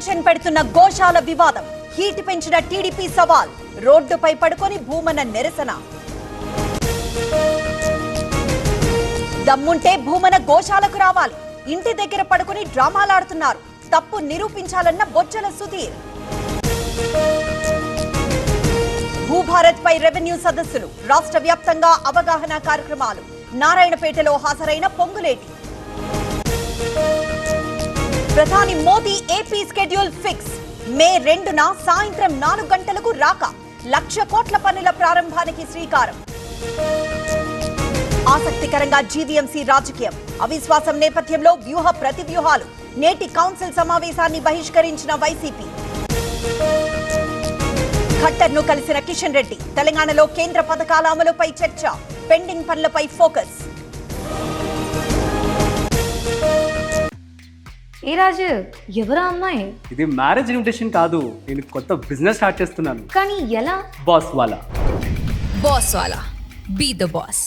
Tension పెడుతున్న గోశాల వివాదం, heat పెంచిన టీడీపీ సవాల్, రోడ్డుపై పడుకొని భూమన్న నిరసన. దమ్ముంటే భూమన గోశాలకు రావాలి, ఇంటి దగ్గర పడుకొని డ్రామాలాడుతున్నారు, తప్పు నిరూపించాలన్న బొజ్జల సుధీర్. భూభారత్ పై రెవెన్యూ సదస్సులు, రాష్ట్ర వ్యాప్తంగా అవగాహన కార్యక్రమాలు, నారాయణపేటలో హాజరైన పొంగులేటి. ప్రధాని మోదీ ఏపీ స్కెడ్యూల్ ఫిక్స్, మే 2న సాయంత్రం 4 గంటలకు రాక 1,00,000 కోట్ల పనుల ప్రారంభానికి శ్రీకారం. ఆసక్తికరంగా జీవీఎంసీ రాజకీయం, అవిశ్వాసం నేపథ్యంలో వ్యూహ ప్రతివ్యూహాలు, నేటి కౌన్సిల్ సమావేశాన్ని బహిష్కరించిన వైసీపీ. ఖట్టర్ను కలిసిన కిషన్ రెడ్డి, తెలంగాణలో కేంద్ర పథకాల అమలుపై చర్చ, పెండింగ్ పనులపై ఫోకస్. ఏ రాజు, ఎవరా అమ్మాయి? ఇది మ్యారేజ్ ఇన్విటేషన్ కాదు, నేను కొత్త బిజినెస్ స్టార్ట్ చేస్తున్నాను. కానీ ఎలా? బాస్ వాలా. Be the boss.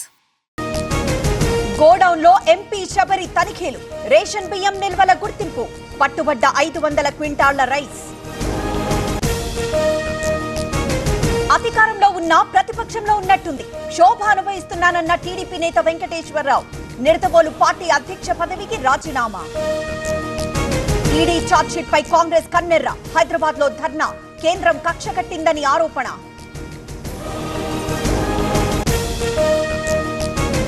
గోడౌన్ లో ఎంపీ శబరి తనిఖీలు, రేషన్ బియ్యం నిల్వల గుర్తింపు, పట్టుబడ్డ 500 క్వింటాళ్ల రైస్. అధికారంలో ఉన్న ప్రతిపక్షంలో ఉన్నట్టుంది, శోభ అనుభవిస్తున్నానన్న టీడీపీ నేత వెంకటేశ్వరరావు. నిడతవోలు పార్టీ అధ్యక్ష పదవికి రాజీనామా. ఈడీ ఛార్జ్షీట్ పై కాంగ్రెస్ కన్నెర్ర, హైదరాబాద్ లో ధర్నా, కేంద్రం కక్ష కట్టిందని ఆరోపణ.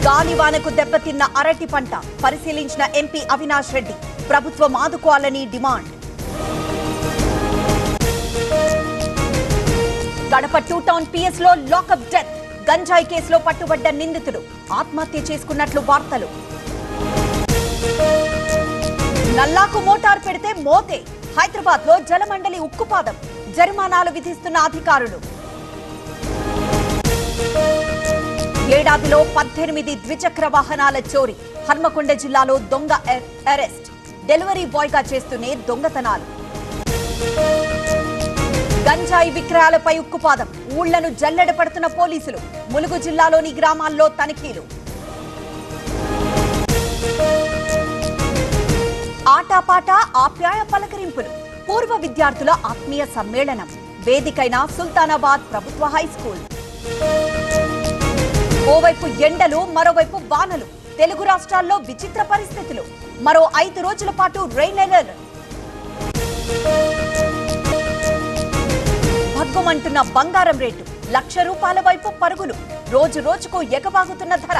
గాలివానకు దెబ్బతిన్న అరటి పంట పరిశీలించిన ఎంపీ అవినాష్ రెడ్డి, ప్రభుత్వం ఆదుకోవాలని డిమాండ్. కడప 2 టౌన్ పిఎస్ లో లాకప్ డెత్, గంజాయి కేసులో పట్టుబడ్డ నిందితుడు ఆత్మహత్య చేసుకున్నట్లు వార్తలు. నల్లాకు మోటార్ పెడితే మోతే, హైదరాబాద్ లో జలమండలి ఉక్కుపాదం, జరిమానాలు విధిస్తున్న అధికారులు. ఏడాదిలో 18 ద్విచక్ర వాహనాల చోరీ, హన్మకొండ జిల్లాలో దొంగ అరెస్ట్, డెలివరీ బాయ్ గా చేస్తూనే దొంగతనాలు. గంజాయి విక్రయాలపై ఉక్కుపాదం, ఊళ్లను జల్లెడ పడుతున్న పోలీసులు, ములుగు జిల్లాలోని గ్రామాల్లో తనిఖీలు. ఆటాపాట ఆప్యాయ పలకరింపులు, పూర్వ విద్యార్థుల ఆత్మీయ సమ్మేళనం, వేదికైన సుల్తానాబాద్ ప్రభుత్వ హైస్కూల్. ఓవైపు ఎండలు, మరోవైపు వానలు, తెలుగు రాష్ట్రాల్లో విచిత్ర పరిస్థితులు, మరో 5 రోజుల పాటు రెయిన్ అలర్ట్. భగ్గుమంటున్న బంగారం రేటు, ₹1,00,000 వైపు పరుగులు, రోజు రోజుకు ఎగబాగుతున్న ధర.